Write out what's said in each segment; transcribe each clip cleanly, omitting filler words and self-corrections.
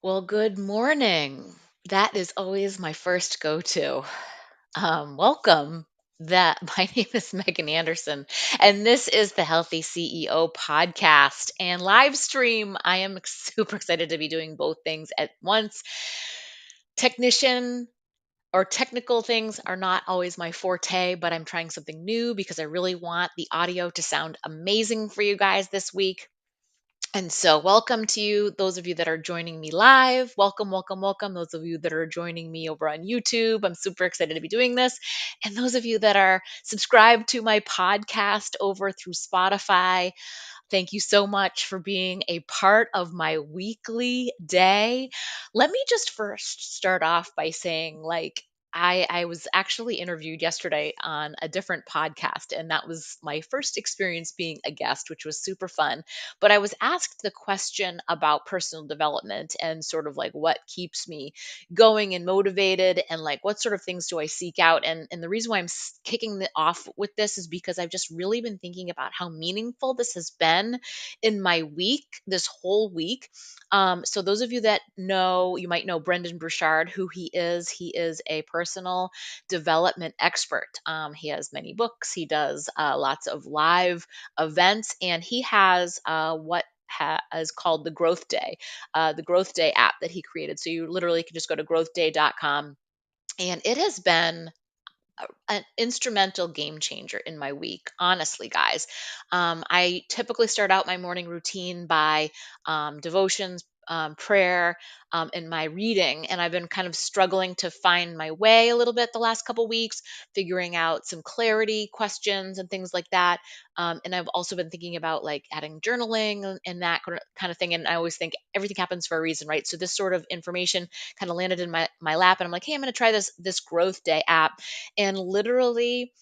Well, good morning. That is always my first go-to. Welcome. That my name is Meggin Anderson, and this is the Healthy CEO podcast and live stream. I am super excited to be doing both things at once. Technician or technical things are not always my forte, but I'm trying something new because I really want the audio to sound amazing for you guys this week. And so, welcome to you, those of you that are joining me live. Welcome, welcome, welcome. Those of you that are joining me over on YouTube, I'm super excited to be doing this. And those of you that are subscribed to my podcast over through Spotify, thank you so much for being a part of my weekly day. Let me just first start off by saying, I was actually interviewed yesterday on a different podcast, and that was my first experience being a guest, which was super fun. But I was asked the question about personal development and sort of like what keeps me going and motivated, and like what sort of things do I seek out. And the reason why kicking off with this is because I've just really been thinking about how meaningful this has been in my week, this whole week. So those of you that know, you might know Brendan Burchard, who he is. He is a personal development expert. He has many books. He does lots of live events, and he has is called the Growth Day app that he created. So you literally can just go to growthday.com, and it has been an instrumental game changer in my week, honestly, guys. I typically start out my morning routine by devotions, prayer, and my reading. And I've been kind of struggling to find my way a little bit the last couple weeks, figuring out some clarity questions and things like that. And I've also been thinking about like adding journaling and that kind of thing. And I always think everything happens for a reason, right? So this sort of information kind of landed in my lap, and I'm like, hey, I'm going to try this Growth Day app. And literally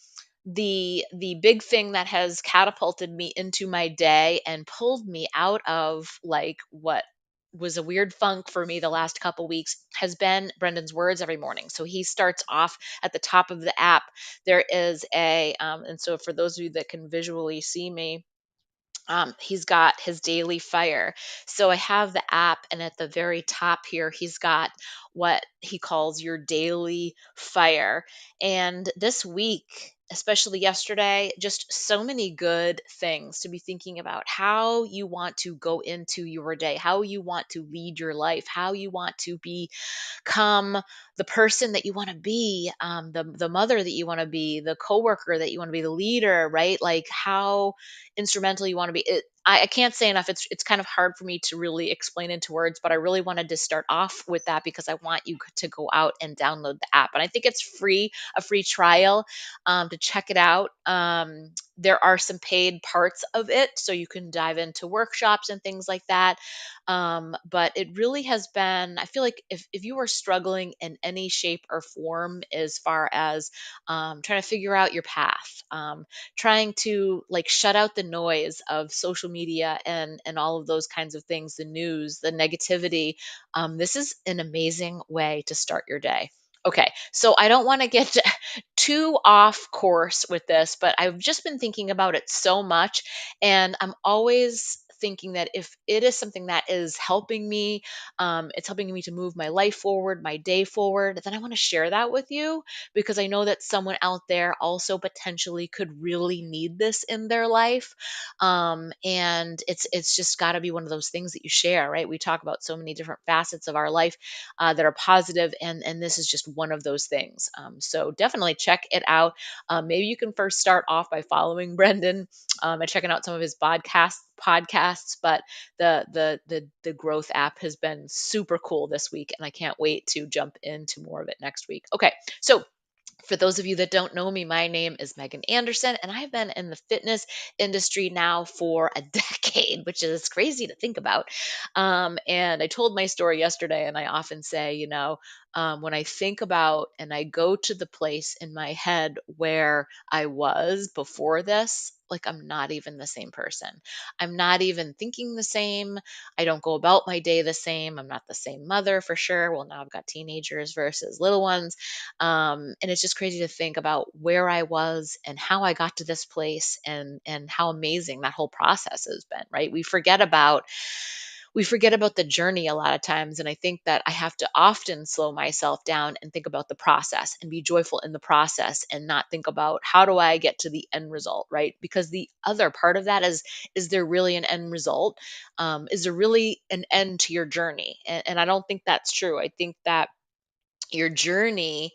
the big thing that has catapulted me into my day and pulled me out of like what was a weird funk for me the last couple weeks has been Brendan's words every morning. So he starts off at the top of the app. There is and so for those of you that can visually see me, he's got his daily fire. So I have the app, and at the very top here, he's got what he calls your daily fire. And this week, especially yesterday, just so many good things to be thinking about how you want to go into your day, how you want to lead your life, how you want to become the person that you want to be, the mother that you want to be, the coworker that you want to be, the leader, right? Like how instrumental you want to be. I can't say enough. It's kind of hard for me to really explain into words, but I really wanted to start off with that because I want you to go out and download the app. And I think it's free, a free trial, to check it out. There are some paid parts of it, so you can dive into workshops and things like that. But it really has been, I feel like if you are struggling in any shape or form as far as trying to figure out your path, trying to like shut out the noise of social media and all of those kinds of things, the news, the negativity, this is an amazing way to start your day. Okay, so I don't want to get too off course with this, but I've just been thinking about it so much. And I'm always thinking that if it is something that is helping me, it's helping me to move my life forward, my day forward, then I want to share that with you because I know that someone out there also potentially could really need this in their life. And it's just got to be one of those things that you share, right? We talk about so many different facets of our life that are positive, and this is just one of those things. So definitely check it out. Maybe you can first start off by following Brendan, and checking out some of his podcasts. But the growth app has been super cool this week, and I can't wait to jump into more of it next week. Okay, so for those of you that don't know me, my name is Meggin Anderson, and I've been in the fitness industry now for a decade, which is crazy to think about. And I told my story yesterday, and I often say, when I think about and I go to the place in my head where I was before this, like I'm not even the same person. I'm not even thinking the same. I don't go about my day the same. I'm not the same mother for sure. Well, now I've got teenagers versus little ones, and it's just crazy to think about where I was and how I got to this place, and how amazing that whole process has been, right? we forget about the journey a lot of times. And I think that I have to often slow myself down and think about the process and be joyful in the process and not think about how do I get to the end result, right? Because the other part of that is there really an end result? Is there really an end to your journey? And I don't think that's true. I think that your journey,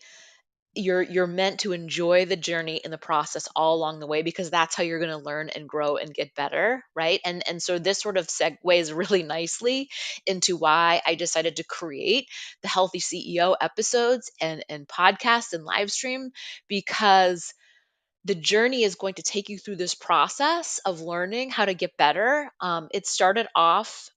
you're meant to enjoy the journey and the process all along the way, because that's how you're going to learn and grow and get better, right? And so this sort of segues really nicely into why I decided to create the Healthy CEO episodes and podcasts and live stream, because the journey is going to take you through this process of learning how to get better. It started off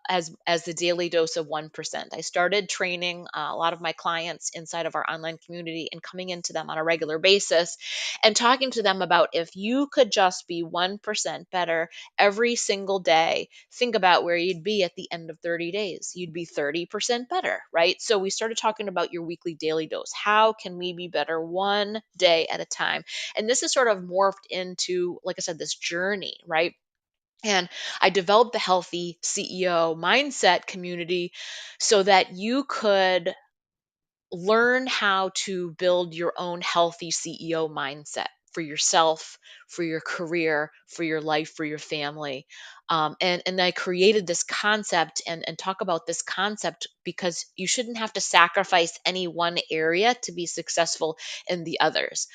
as the daily dose of 1%. I started training a lot of my clients inside of our online community and coming into them on a regular basis and talking to them about, if you could just be 1% better every single day, think about where you'd be at the end of 30 days. You'd be 30% better, right? So we started talking about your weekly daily dose. How can we be better one day at a time? And this is sort of morphed into, like I said, this journey, right? And I developed the Healthy CEO mindset community so that you could learn how to build your own healthy CEO mindset for yourself, for your career, for your life, for your family. And I created this concept and talk about this concept because you shouldn't have to sacrifice any one area to be successful in the others.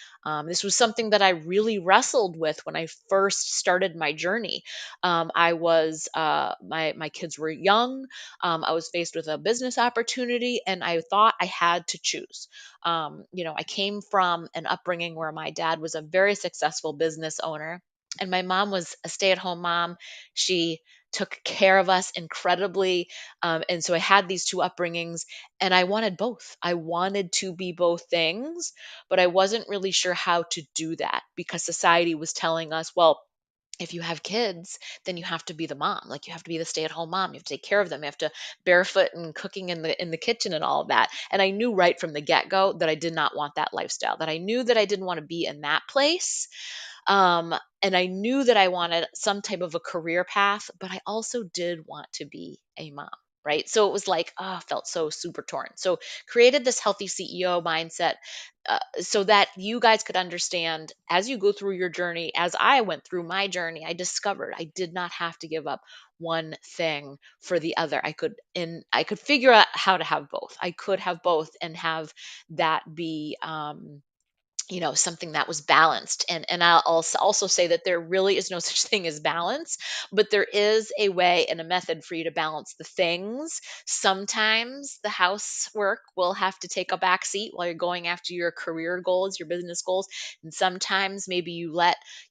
This was something that I really wrestled with when I first started my journey. I was my kids were young. I was faced with a business opportunity and I thought I had to choose. I came from an upbringing where my dad was a very successful business owner and my mom was a stay at home mom. She took care of us incredibly. And so I had these two upbringings and I wanted both. I wanted to be both things, but I wasn't really sure how to do that because society was telling us, well, if you have kids, then you have to be the mom. Like you have to be the stay-at-home mom. You have to take care of them. You have to barefoot and cooking in the kitchen and all of that. And I knew right from the get-go that I did not want that lifestyle. That I knew that I didn't want to be in that place. Um, and I knew that I wanted some type of a career path, but I also did want to be a mom. Right. So it was like, felt so super torn. So created this healthy CEO mindset so that you guys could understand as you go through your journey. As I went through my journey, I discovered I did not have to give up one thing for the other. I could figure out how to have both. I could have both and have that be something that was balanced. And I'll also say that there really is no such thing as balance, but there is a way and a method for you to balance the things. Sometimes the housework will have to take a back seat while you're going after your career goals, your business goals. And sometimes maybe you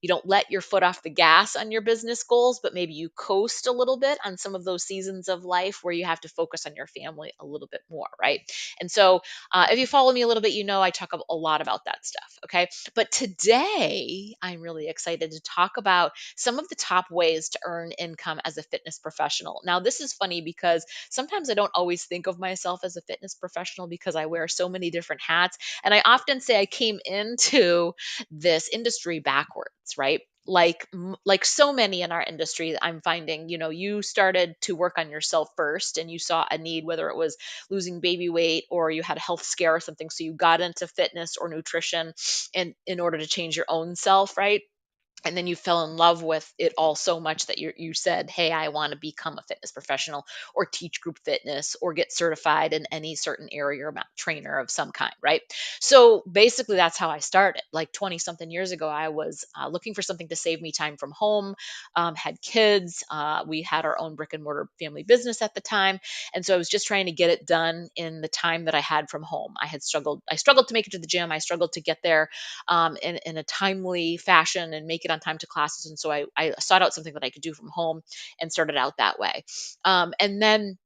don't let your foot off the gas on your business goals, but maybe you coast a little bit on some of those seasons of life where you have to focus on your family a little bit more, right? And so if you follow me a little bit, I talk a lot about that stuff. Okay. But today, I'm really excited to talk about some of the top ways to earn income as a fitness professional. Now, this is funny because sometimes I don't always think of myself as a fitness professional because I wear so many different hats. And I often say I came into this industry backwards, right? Like so many in our industry, I'm finding, you started to work on yourself first and you saw a need, whether it was losing baby weight or you had a health scare or something. So you got into fitness or nutrition in order to change your own self, right? And then you fell in love with it all so much that you said, hey, I want to become a fitness professional or teach group fitness or get certified in any certain area or trainer of some kind, right? So basically that's how I started. Like 20 something years ago, I was looking for something to save me time from home, had kids. We had our own brick and mortar family business at the time. And so I was just trying to get it done in the time that I had from home. I struggled to make it to the gym. I struggled to get there in a timely fashion and make it on time to classes. And so I sought out something that I could do from home and started out that way. And then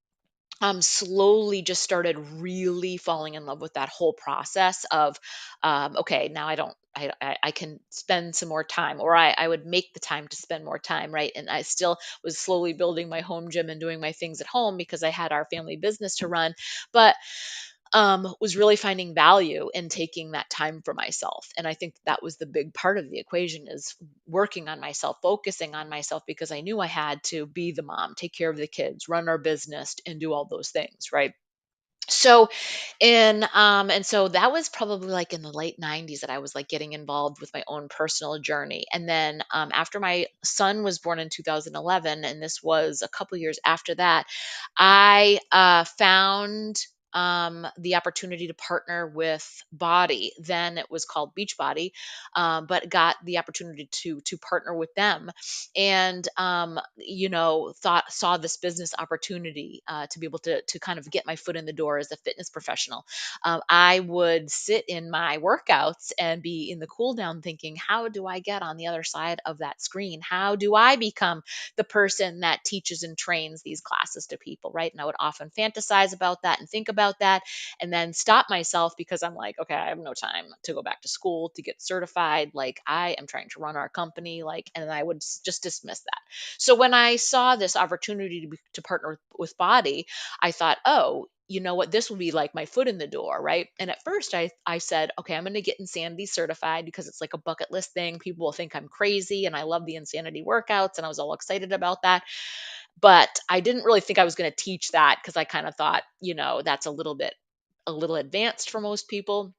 slowly just started really falling in love with that whole process of, okay, now I can spend some more time, or I would make the time to spend more time, right? And I still was slowly building my home gym and doing my things at home because I had our family business to run. But was really finding value in taking that time for myself. And I think that was the big part of the equation, is working on myself, focusing on myself, because I knew I had to be the mom, take care of the kids, run our business, and do all those things, right? So and so that was probably like in the late 90s that I was like getting involved with my own personal journey. And then after my son was born in 2011, and this was a couple years after that, I found the opportunity to partner with Body. Then it was called Beachbody, but got the opportunity to partner with them, and thought saw this business opportunity to be able to kind of get my foot in the door as a fitness professional. I would sit in my workouts and be in the cool down thinking, how do I get on the other side of that screen? How do I become the person that teaches and trains these classes to people, right? And I would often fantasize about that and think about that, and then stop myself because I'm like, okay, I have no time to go back to school to get certified. Like, I am trying to run our company, like, and I would just dismiss that. So when I saw this opportunity to partner with Body, I thought, oh, you know what, this will be like my foot in the door, right? And at first I said, okay, I'm going to get insanity certified because it's like a bucket list thing. People will think I'm crazy, and I love the insanity workouts, and I was all excited about that. But I didn't really think I was going to teach that, because I kind of thought, that's a little advanced for most people.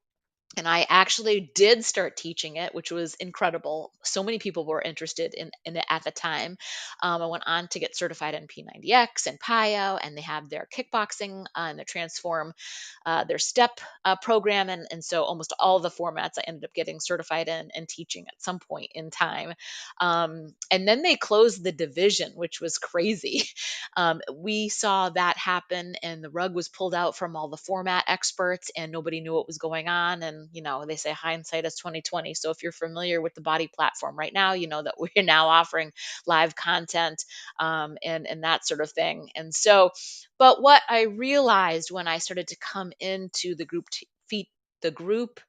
And I actually did start teaching it, which was incredible. So many people were interested in it at the time. I went on to get certified in P90X and PIO, and they have their kickboxing and their transform, their step program. And so almost all the formats I ended up getting certified in and teaching at some point in time. And then they closed the division, which was crazy. We saw that happen, and the rug was pulled out from all the format experts, and nobody knew what was going on. And they say hindsight is 2020. So if you're familiar with the Body platform right now, you know that we're now offering live content, and that sort of thing. And so, but what I realized when I started to come into the group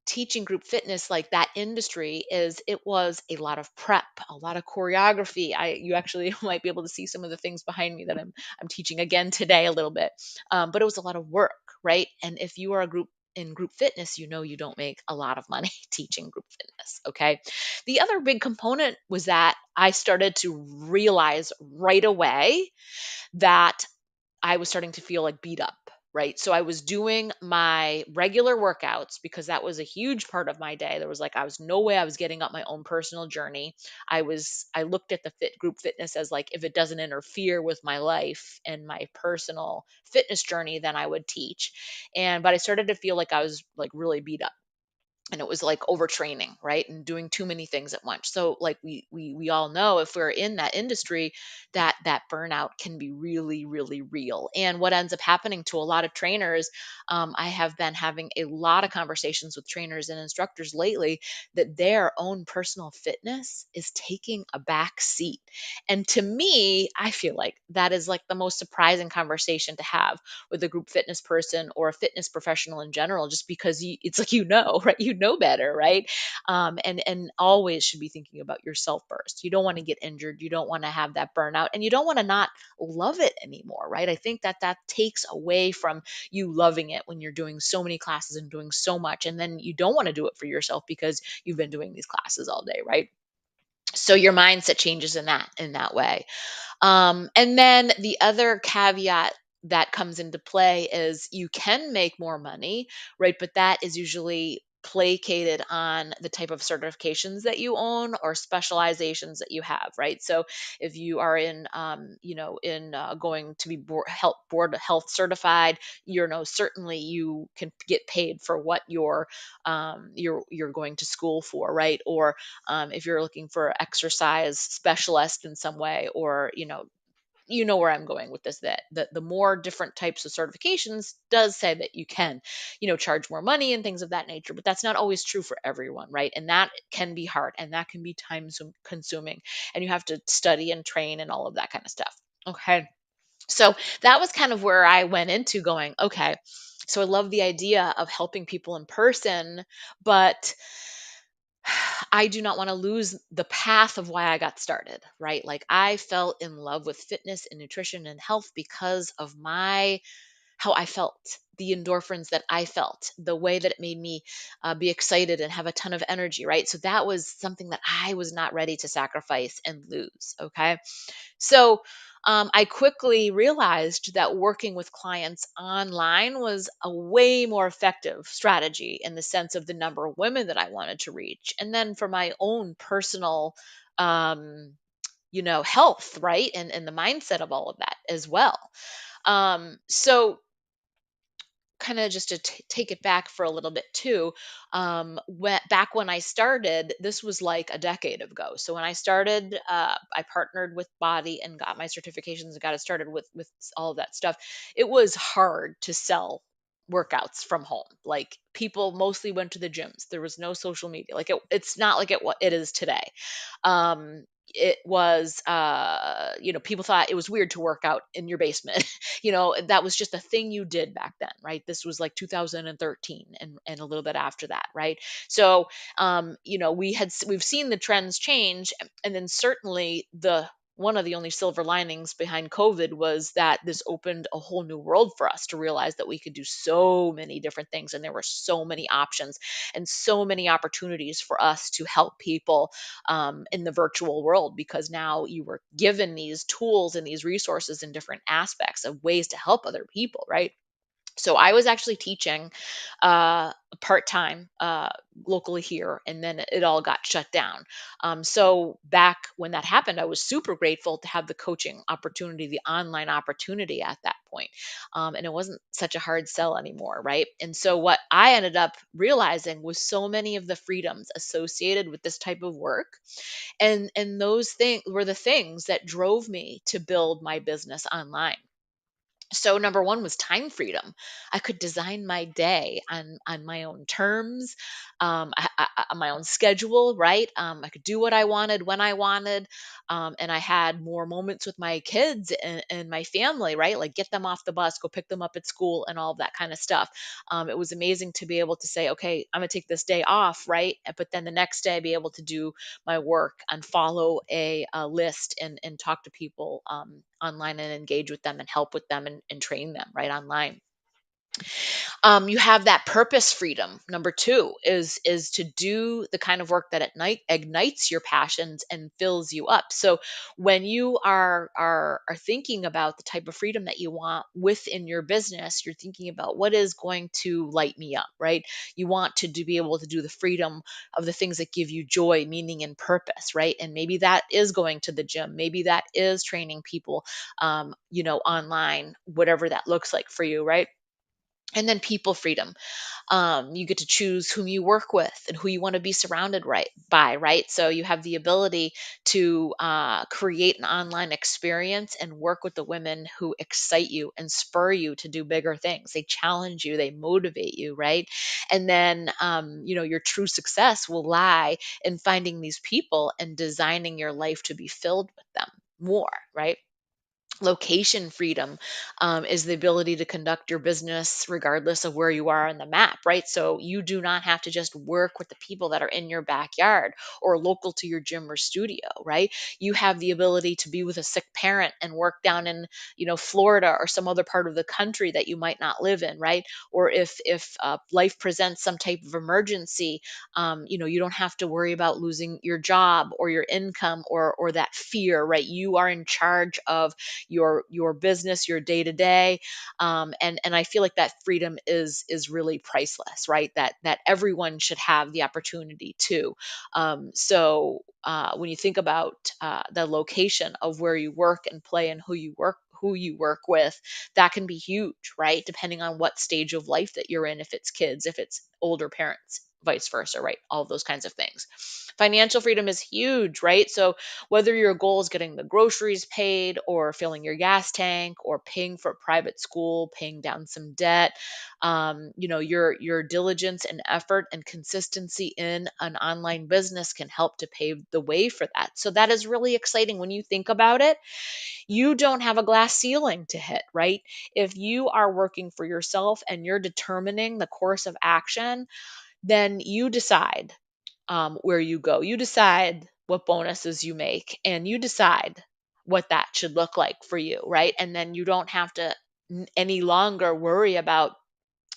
teaching group fitness, like that industry, is it was a lot of prep, a lot of choreography. You actually might be able to see some of the things behind me that I'm teaching again today a little bit. But it was a lot of work, right? And if you are a group in group fitness, you don't make a lot of money teaching group fitness. Okay. The other big component was that I started to realize right away that I was starting to feel like beat up, right? So I was doing my regular workouts because that was a huge part of my day. There was like, I was no way I was getting up my own personal journey. I looked at the group fitness as like, if it doesn't interfere with my life and my personal fitness journey, then I would teach. But I started to feel like I was like really beat up, and it was like overtraining, right? And doing too many things at once. So like we all know, if we're in that industry, that burnout can be really, really real. And what ends up happening to a lot of trainers, I have been having a lot of conversations with trainers and instructors lately, that their own personal fitness is taking a back seat. And to me, I feel like that is like the most surprising conversation to have with a group fitness person or a fitness professional in general, just because it's like, right? You know better, right? And always should be thinking about yourself first. You don't want to get injured. You don't want to have that burnout, and you don't want to not love it anymore, right? I think that takes away from you loving it when you're doing so many classes and doing so much, and then you don't want to do it for yourself because you've been doing these classes all day, right? So your mindset changes in that way. And then the other caveat that comes into play is you can make more money, right? But that is usually placated on the type of certifications that you own or specializations that you have, right? So if you are going to be board health certified, certainly you can get paid for what you're going to school for, right? Or if you're looking for exercise specialist in some way, or where I'm going with this, that the more different types of certifications does say that you can charge more money and things of that nature, but that's not always true for everyone, right? And that can be hard, and that can be time consuming, and you have to study and train and all of that kind of stuff. Okay. So that was kind of where I went into going, okay, so I love the idea of helping people in person, but I do not want to lose the path of why I got started, right? Like, I fell in love with fitness and nutrition and health because of my how I felt, the endorphins that I felt, the way that it made me be excited and have a ton of energy, right? So that was something that I was not ready to sacrifice and lose. Okay. So I quickly realized that working with clients online was a way more effective strategy in the sense of the number of women that I wanted to reach. And then for my own personal, um, health, right? And the mindset of all of that as well. So kind of just to take it back for a little bit too, back when I started, this was like a decade ago. So when I started, I partnered with Body and got my certifications and got it started with all of that stuff. It was hard to sell workouts from home. Like people mostly went to the gyms. There was no social media. Like it's not like what it is today. It was people thought it was weird to work out in your basement. That was just a thing you did back then, right? This was like 2013 and a little bit after that, right? So we've seen the trends change, and then certainly the one of the only silver linings behind COVID was that this opened a whole new world for us to realize that we could do so many different things, and there were so many options and so many opportunities for us to help people in the virtual world, because now you were given these tools and these resources in different aspects of ways to help other people, right? So I was actually teaching part time locally here, and then it all got shut down. So back when that happened, I was super grateful to have the coaching opportunity, the online opportunity at that point. And it wasn't such a hard sell anymore, right? And so what I ended up realizing was so many of the freedoms associated with this type of work, and those things were the things that drove me to build my business online. So number one was time freedom. I could design my day on my own terms, on my own schedule, right? I could do what I wanted when I wanted, and I had more moments with my kids and my family, right? Like get them off the bus, go pick them up at school, and all of that kind of stuff. It was amazing to be able to say, okay, I'm gonna take this day off, right? But then the next day, be able to do my work and follow a list and talk to people online and engage with them and help with them and train them right online. You have that purpose freedom. Number two is to do the kind of work that at night ignites your passions and fills you up. So when you are thinking about the type of freedom that you want within your business, you're thinking about what is going to light me up, right? You want to be able to do the freedom of the things that give you joy, meaning, and purpose, right? And maybe that is going to the gym, maybe that is training people online, whatever that looks like for you, right? And then people freedom. You get to choose whom you work with and who you want to be surrounded by, right? So you have the ability to create an online experience and work with the women who excite you and spur you to do bigger things. They challenge you, they motivate you, right? And then your true success will lie in finding these people and designing your life to be filled with them more, right? Location freedom is the ability to conduct your business regardless of where you are on the map, right? So you do not have to just work with the people that are in your backyard or local to your gym or studio, right? You have the ability to be with a sick parent and work down in Florida or some other part of the country that you might not live in, right? Or if life presents some type of emergency, you don't have to worry about losing your job or your income or that fear, right? You are in charge of your business, your day to day, and I feel like that freedom is really priceless, right? That everyone should have the opportunity to. So when you think about the location of where you work and play and who you work with, that can be huge, right? Depending on what stage of life that you're in, if it's kids, if it's older parents, vice versa, right? All those kinds of things. Financial freedom is huge, right? So whether your goal is getting the groceries paid or filling your gas tank or paying for private school, paying down some debt, your diligence and effort and consistency in an online business can help to pave the way for that. So that is really exciting when you think about it. You don't have a glass ceiling to hit, right? If you are working for yourself and you're determining the course of action, then you decide where you go. You decide what bonuses you make, and you decide what that should look like for you, right? And then you don't have to any longer worry about,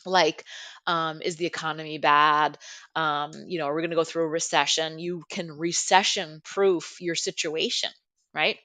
like, is the economy bad? Are we going to go through a recession? You can recession proof your situation, right?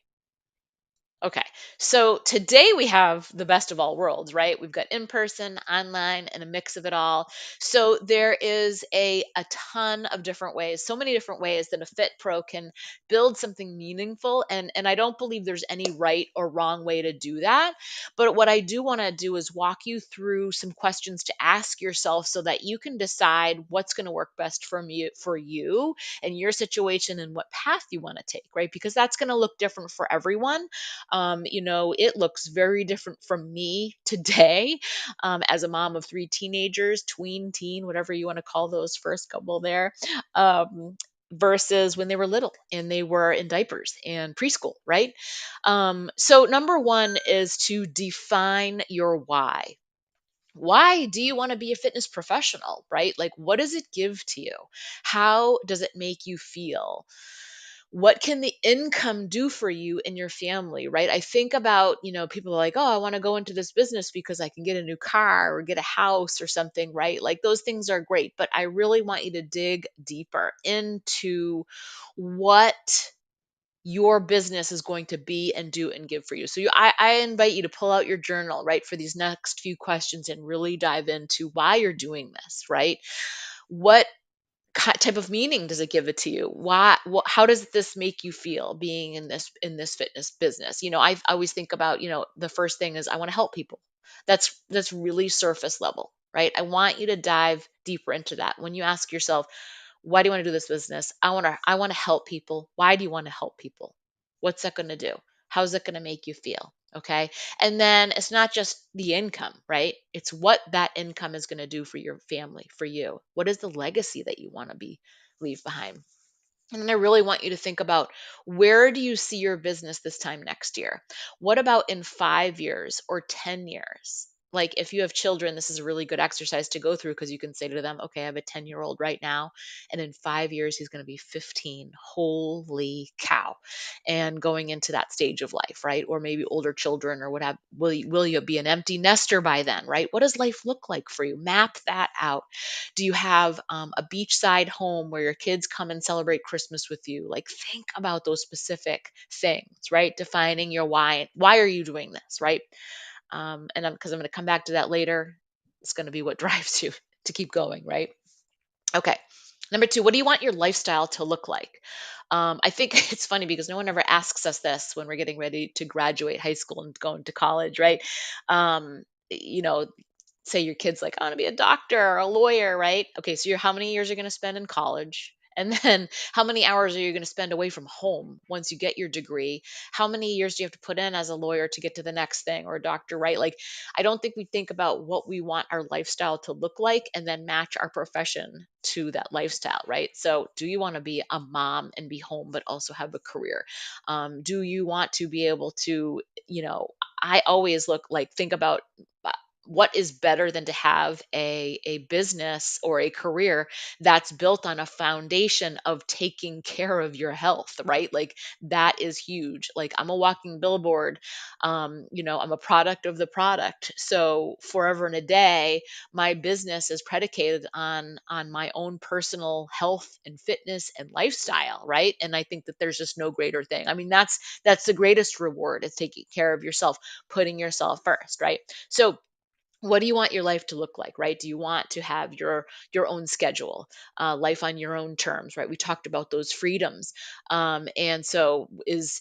Okay. So today we have the best of all worlds, right? We've got in person, online, and a mix of it all. So there is a ton of different ways, so many different ways that a Fit Pro can build something meaningful. And I don't believe there's any right or wrong way to do that. But what I do want to do is walk you through some questions to ask yourself so that you can decide what's going to work best for you and your situation and what path you want to take, right? Because that's going to look different for everyone. It looks very different from me today, as a mom of three teenagers, tween, teen, whatever you want to call those first couple there, versus when they were little and they were in diapers and preschool, right? So, number one is to define your why. Why do you want to be a fitness professional, right? Like, what does it give to you? How does it make you feel? What can the income do for you and your family, right? I think about, people are like, oh, I want to go into this business because I can get a new car or get a house or something, right? Like those things are great, but I really want you to dig deeper into what your business is going to be and do and give for you. So I invite you to pull out your journal, right, for these next few questions and really dive into why you're doing this, right? What type of meaning does it give it to you? How does this make you feel being in this fitness business? I always think about, the first thing is I want to help people. That's really surface level, right? I want you to dive deeper into that. When you ask yourself, why do you want to do this business? I want to help people. Why do you want to help people? What's that going to do? How's it going to make you feel? Okay. And then it's not just the income, right? It's what that income is going to do for your family, for you. What is the legacy that you want to be leave behind? And then I really want you to think about, where do you see your business this time next year? What about in 5 years or 10 years? Like, if you have children, this is a really good exercise to go through, because you can say to them, okay, I have a 10-year-old right now, and in 5 years, he's going to be 15. Holy cow. And going into that stage of life, right? Or maybe older children, or what have, will you be an empty nester by then, right? What does life look like for you? Map that out. Do you have a beachside home where your kids come and celebrate Christmas with you? Like, think about those specific things, right? Defining your why. Why are you doing this, right? And because I'm going to come back to that later. It's going to be what drives you to keep going, right? Okay. Number two, what do you want your lifestyle to look like? I think it's funny because no one ever asks us this when we're getting ready to graduate high school and go into college, right? Um, you know, say your kid's like, I want to be a doctor or a lawyer, right? Okay, so how many years are you going to spend in college? And then how many hours are you going to spend away from home once you get your degree? How many years do you have to put in as a lawyer to get to the next thing, or a doctor, right? Like, I don't think we think about what we want our lifestyle to look like and then match our profession to that lifestyle, right? So, do you want to be a mom and be home, but also have a career? Do you want to be able to, I always think about, uh, what is better than to have a business or a career that's built on a foundation of taking care of your health, right? Like, that is huge. Like, I'm a walking billboard. I'm a product of the product. So forever and a day, my business is predicated on my own personal health and fitness and lifestyle, right? And I think that there's just no greater thing. I mean, that's the greatest reward, is taking care of yourself, putting yourself first, right? So, what do you want your life to look like, right? Do you want to have your own schedule, life on your own terms, right? We talked about those freedoms. And so, is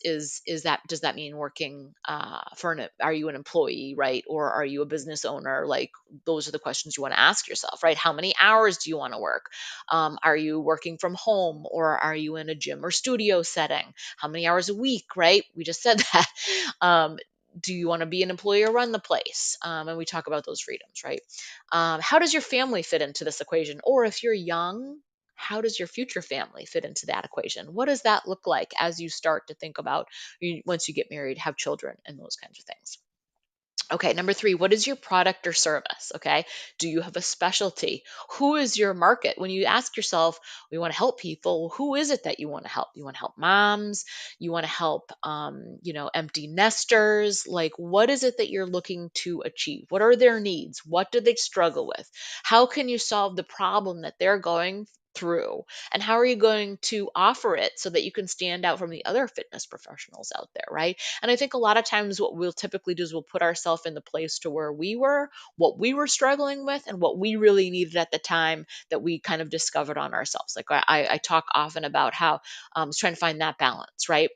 that, does that mean working, are you an employee, right? Or are you a business owner? Like, those are the questions you want to ask yourself, right? How many hours do you want to work? Are you working from home, or are you in a gym or studio setting? How many hours a week, right? We just said that. um, do you want to be an employee or run the place? And we talk about those freedoms, right? How does your family fit into this equation? Or if you're young, how does your future family fit into that equation? What does that look like as you start to think about, once you get married, have children, and those kinds of things? Okay, number three, what is your product or service? Okay, do you have a specialty? Who is your market? When you ask yourself, we want to help people, who is it that you want to help? You want to help moms? You want to help, empty nesters? Like, what is it that you're looking to achieve? What are their needs? What do they struggle with? How can you solve the problem that they're going through? And how are you going to offer it so that you can stand out from the other fitness professionals out there, right? And I think a lot of times what we'll typically do is we'll put ourselves in the place to where we were, what we were struggling with, and what we really needed at the time that we kind of discovered on ourselves. Like I talk often about how I was trying to find that balance, right?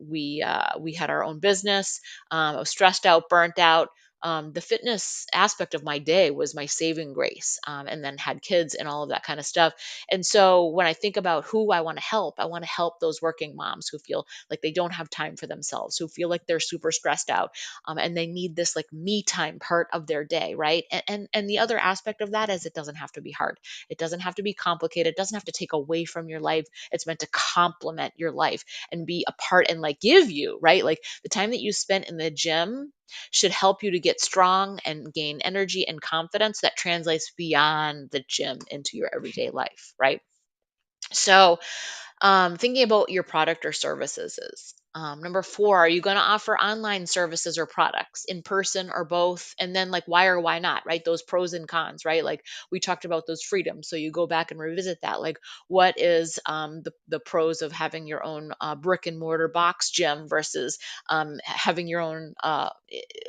We had our own business. I was stressed out, burnt out. The fitness aspect of my day was my saving grace, and then had kids and all of that kind of stuff. And so when I think about who I want to help those working moms who feel like they don't have time for themselves, who feel like they're super stressed out, and they need this like me time part of their day, right? And the other aspect of that is it doesn't have to be hard. It doesn't have to be complicated. It doesn't have to take away from your life. It's meant to complement your life and be a part and like give you, right? Like the time that you spent in the gym should help you to get strong and gain energy and confidence that translates beyond the gym into your everyday life, right? So, thinking about your product or services is number four, are you going to offer online services or products in person or both? And then, like, why or why not, right? Those pros and cons, right? Like, we talked about those freedoms. So, you go back and revisit that. Like, what is the pros of having your own brick and mortar box gym versus having your own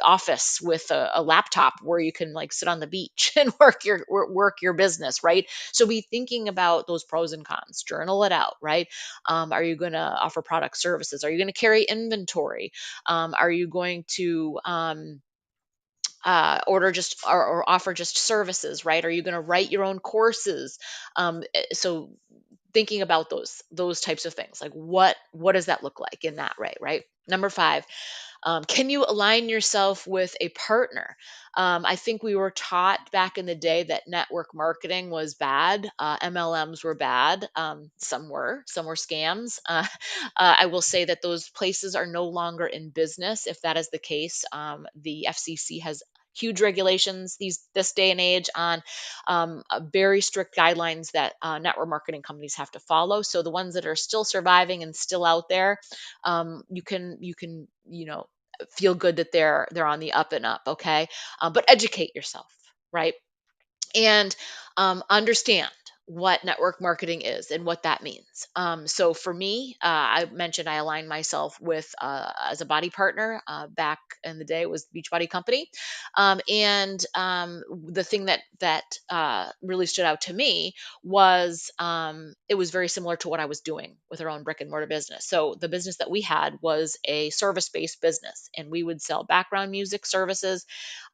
office with a laptop where you can like sit on the beach and work your business, right? So be thinking about those pros and cons, journal it out, right? Are you going to offer product services? Are you going to carry inventory? Are you going to order just or offer just services, right? Are you going to write your own courses? So thinking about those types of things, like what does that look like in that way, right? Number five, can you align yourself with a partner? I think we were taught back in the day that network marketing was bad. MLMs were bad. Some were scams. I will say that those places are no longer in business. If that is the case, the FCC has huge regulations this day and age on very strict guidelines that network marketing companies have to follow. So the ones that are still surviving and still out there, you can feel good that they're on the up and up. Okay, but educate yourself, right? And understand what network marketing is and what that means. So for me, I mentioned I aligned myself with as a body partner back in the day. It was Beachbody Company, and the thing that really stood out to me was it was very similar to what I was doing with our own brick and mortar business. So the business that we had was a service based business, and we would sell background music services,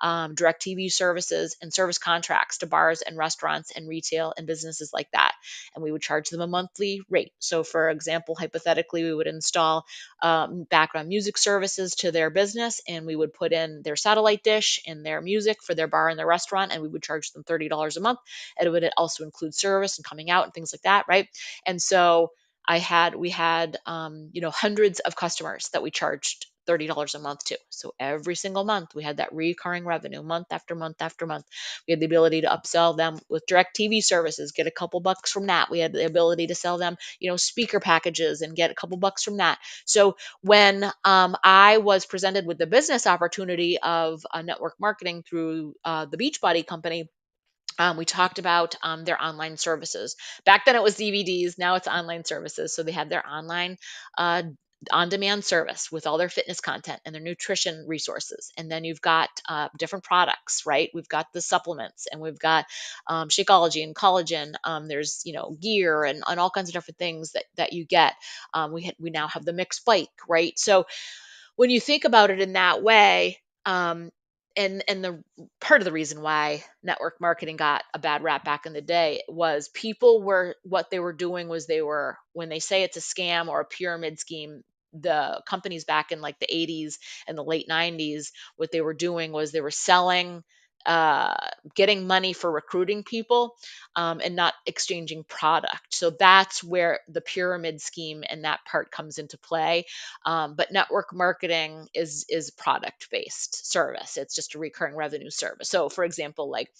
direct TV services, and service contracts to bars and restaurants and retail and businesses like that. And we would charge them a monthly rate. So, for example, hypothetically, we would install background music services to their business, and we would put in their satellite dish and their music for their bar and their restaurant, and we would charge them $30 a month. And it would also include service and coming out and things like that, right? And so we had hundreds of customers that we charged $30 a month to. So every single month we had that recurring revenue month after month after month. We had the ability to upsell them with direct TV services, get a couple bucks from that. We had the ability to sell them, speaker packages and get a couple bucks from that. So when I was presented with the business opportunity of network marketing through the Beachbody Company, we talked about their online services. Back then it was DVDs, now it's online services. So they had their online uh, on demand service with all their fitness content and their nutrition resources. And then you've got different products, right? We've got the supplements and we've got Shakeology and collagen. There's, gear and all kinds of different things that you get. We now have the mixed bike, right? So when you think about it in that way, and the part of the reason why network marketing got a bad rap back in the day was people were what they were doing was they were when they say it's a scam or a pyramid scheme. The companies back in like the 80s and the late 90s, what they were doing was they were selling uh, getting money for recruiting people, and not exchanging product. So that's where the pyramid scheme and that part comes into play. But network marketing is product based service. It's just a recurring revenue service. So, for example, like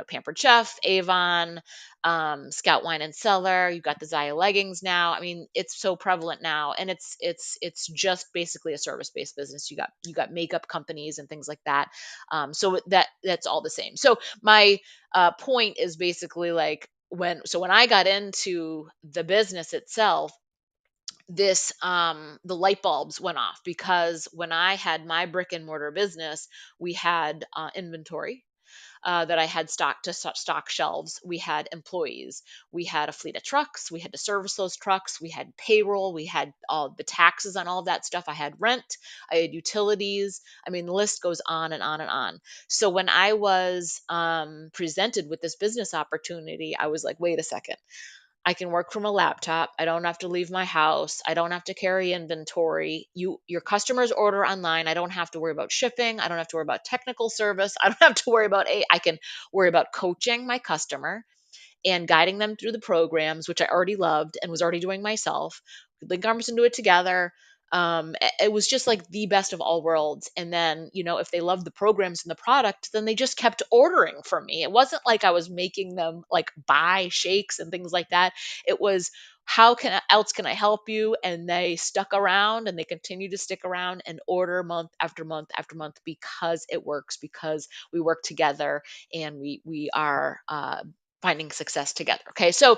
Pampered Chef, Avon, Scout Wine and Cellar. You've got the Zaya leggings now. I mean, it's so prevalent now, and it's just basically a service based business. You got makeup companies and things like that. So that's all the same. So my point is basically like when I got into the business itself, this the light bulbs went off because when I had my brick and mortar business, we had inventory that I had stock shelves. We had employees. We had a fleet of trucks. We had to service those trucks. We had payroll. We had all the taxes on all of that stuff. I had rent. I had utilities. I mean, the list goes on and on and on. So when I was presented with this business opportunity, I was like, wait a second. I can work from a laptop. I don't have to leave my house. I don't have to carry inventory. Your customers order online. I don't have to worry about shipping. I don't have to worry about technical service. I don't have to worry about I can worry about coaching my customer and guiding them through the programs, which I already loved and was already doing myself. Link arms into it together. It was just like the best of all worlds. And then, if they loved the programs and the product, then they just kept ordering from me. It wasn't like I was making them like buy shakes and things like that. It was, how else can I help you? And they stuck around and they continue to stick around and order month after month after month because it works, because we work together and we are finding success together. Okay. So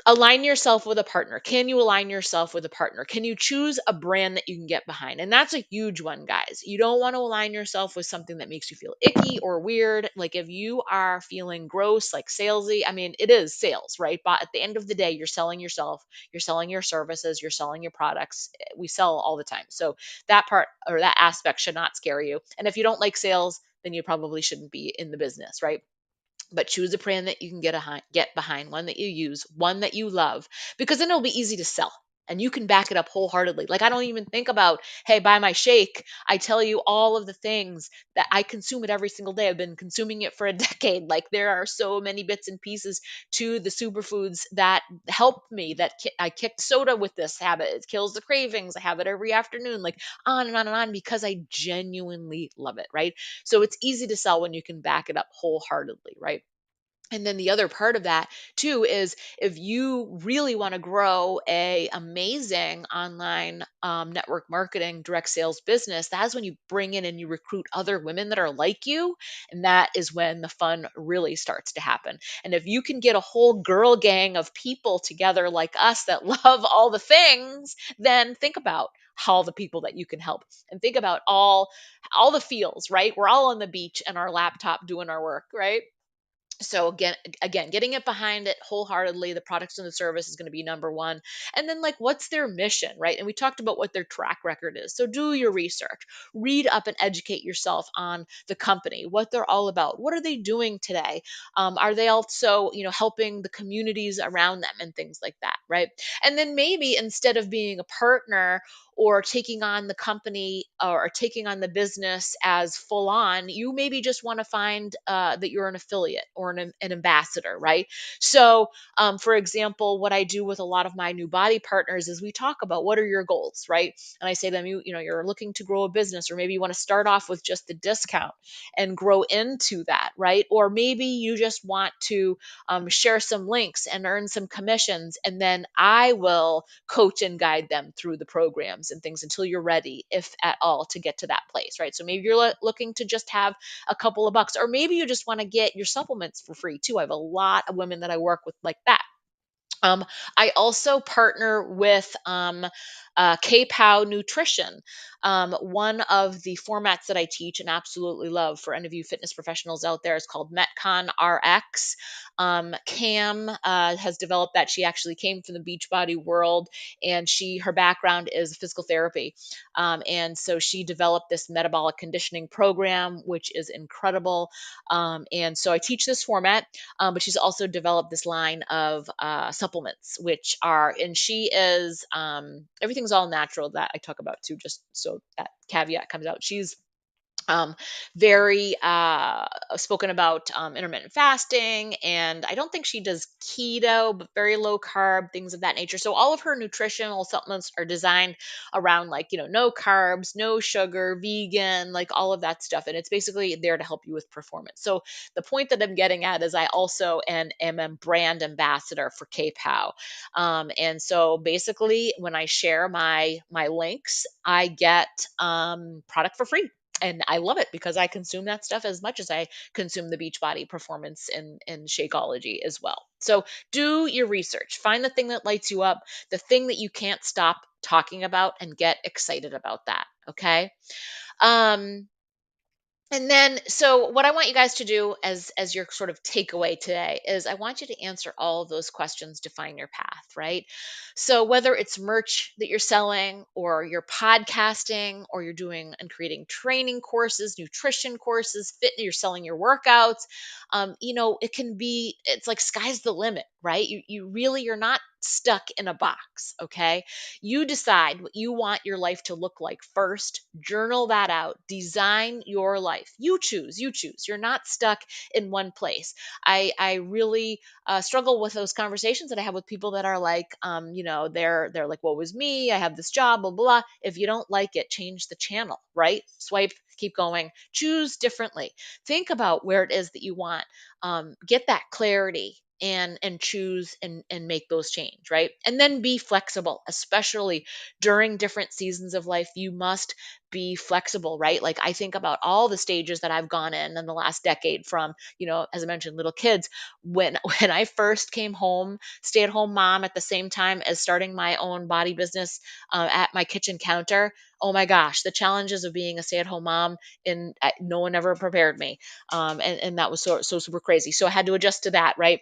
align yourself with a partner. Can you align yourself with a partner? Can you choose a brand that you can get behind? And that's a huge one, guys. You don't want to align yourself with something that makes you feel icky or weird. Like if you are feeling gross, like salesy, I mean, it is sales, right? But at the end of the day, you're selling yourself, you're selling your services, you're selling your products. We sell all the time. So that part or that aspect should not scare you. And if you don't like sales, then you probably shouldn't be in the business, right? But choose a brand that you can get behind, one that you use, one that you love, because then it'll be easy to sell and you can back it up wholeheartedly. Like I don't even think about, hey, buy my shake. I tell you all of the things that I consume it every single day. I've been consuming it for a decade. Like there are so many bits and pieces to the superfoods that help me. I kicked soda with this habit. It kills the cravings. I have it every afternoon. Like on and on and on because I genuinely love it. Right. So it's easy to sell when you can back it up wholeheartedly. Right. And then the other part of that too is if you really want to grow a amazing online network marketing direct sales business, that's when you bring in and you recruit other women that are like you, and that is when the fun really starts to happen. And if you can get a whole girl gang of people together like us that love all the things, then think about all the people that you can help and think about all the feels, right? We're all on the beach and our laptop doing our work, right? So again, getting it behind it wholeheartedly, the products and the service is going to be number one. And then like what's their mission, right? And we talked about what their track record is. So do your research, read up and educate yourself on the company, what they're all about, what are they doing today, are they also helping the communities around them and things like that, right? And then maybe instead of being a partner or taking on the company or taking on the business as full on, you maybe just want to find that you're an affiliate or an ambassador, right? So, for example, what I do with a lot of my new body partners is we talk about what are your goals, right? And I say to them, you're looking to grow a business, or maybe you want to start off with just the discount and grow into that, right? Or maybe you just want to share some links and earn some commissions, and then I will coach and guide them through the programs and things until you're ready, if at all, to get to that place, right? So maybe you're looking to just have a couple of bucks, or maybe you just want to get your supplements for free too. I have a lot of women that I work with like that. Um, I also partner with KPOW Nutrition. One of the formats that I teach and absolutely love for any of you fitness professionals out there is called Metcon RX. Cam has developed that. She actually came from the Beachbody world, and her background is physical therapy. And so she developed this metabolic conditioning program, which is incredible. And so I teach this format, but she's also developed this line of supplements, which are, and she is, everything's all natural that I talk about too, just so that caveat comes out. She's um, very spoken about intermittent fasting, and I don't think she does keto, but very low carb, things of that nature. So all of her nutritional supplements are designed around, like, no carbs, no sugar, vegan, like all of that stuff, and it's basically there to help you with performance. So the point that I'm getting at is I also am a brand ambassador for KPOW, and so basically when I share my links, I get product for free, and I love it because I consume that stuff as much as I consume the Beachbody Performance and Shakeology as well. So do your research. Find the thing that lights you up, the thing that you can't stop talking about, and get excited about that. Okay. Um, and then, so what I want you guys to do as your sort of takeaway today is I want you to answer all of those questions to find your path, right? So whether it's merch that you're selling, or you're podcasting, or you're doing and creating training courses, nutrition courses, fit, you're selling your workouts, it can be, it's like sky's the limit, right? You're not stuck in a box, okay? You decide what you want your life to look like first. Journal that out. Design your life. You choose. You choose. You're not stuck in one place. I really struggle with those conversations that I have with people that are like, they're like, "What was me? I have this job, blah blah." If you don't like it, change the channel. Right? Swipe. Keep going. Choose differently. Think about where it is that you want. Get that clarity, and choose and make those change, right? And then be flexible, especially during different seasons of life. You must be flexible, right? Like, I think about all the stages that I've gone in the last decade, from, as I mentioned, little kids, when when I first came home, stay at home mom, at the same time as starting my own body business, at my kitchen counter. Oh my gosh, the challenges of being a stay at home mom, and no one ever prepared me. And that was so super crazy. So I had to adjust to that, right?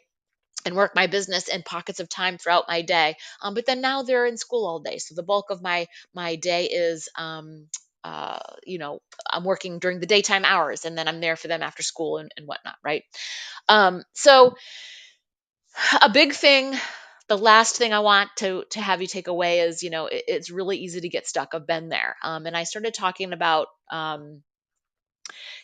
And work my business in pockets of time throughout my day. But then now they're in school all day, so the bulk of my day is, uh, you know, I'm working during the daytime hours, and then I'm there for them after school and whatnot, right? So a big thing. The last thing I want to have you take away is, it's really easy to get stuck. I've been there, and I started talking about,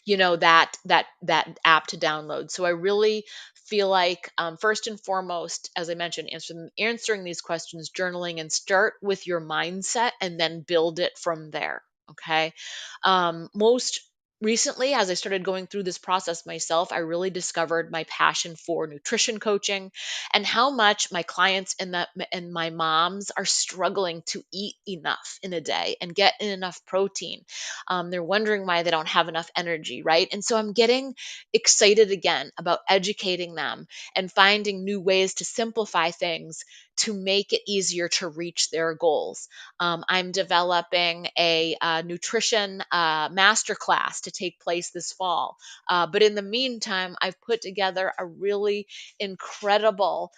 that app to download. So I really feel like, first and foremost, as I mentioned, answering these questions, journaling, and start with your mindset, and then build it from there. Okay. Most recently, as I started going through this process myself, I really discovered my passion for nutrition coaching, and how much my clients and my moms are struggling to eat enough in a day and get enough protein. They're wondering why they don't have enough energy, right? And so I'm getting excited again about educating them and finding new ways to simplify things to make it easier to reach their goals. I'm developing a nutrition masterclass to take place this fall. But in the meantime, I've put together a really incredible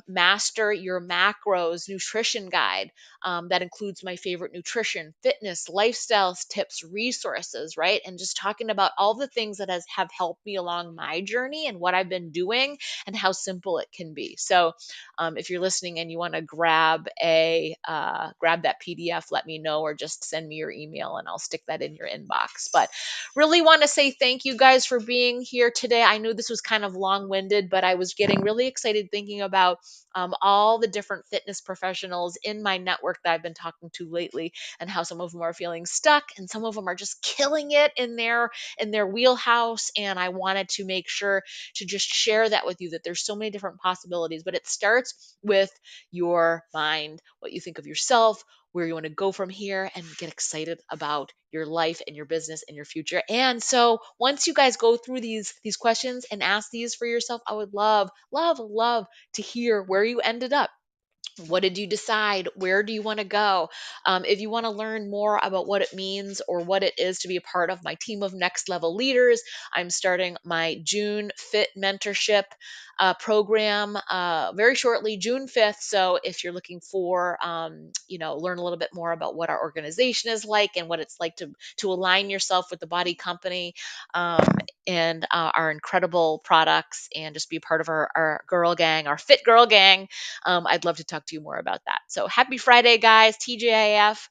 master your macros nutrition guide, that includes my favorite nutrition, fitness, lifestyles, tips, resources, right? And just talking about all the things that have helped me along my journey, and what I've been doing, and how simple it can be. So, if you're listening and you want to grab that PDF, let me know, or just send me your email and I'll stick that in your inbox. But really want to say thank you guys for being here today. I knew this was kind of long-winded, but I was getting really excited thinking about all the different fitness professionals in my network that I've been talking to lately, and how some of them are feeling stuck, and some of them are just killing it in their wheelhouse. And I wanted to make sure to just share that with you, that there's so many different possibilities, but it starts with your mind, what you think of yourself, where you want to go from here, and get excited about your life and your business and your future. And so once you guys go through these questions and ask these for yourself, I would love, love, love to hear where you ended up. What did you decide? Where do you want to go? If you want to learn more about what it means, or what it is to be a part of my team of next level leaders, I'm starting my June Fit mentorship program very shortly, June 5th. So if you're looking for, learn a little bit more about what our organization is like, and what it's like to align yourself with the body company, um, and our incredible products, and just be part of our girl gang, our fit girl gang, I'd love to talk to you more about that. So happy Friday, guys. TGIF.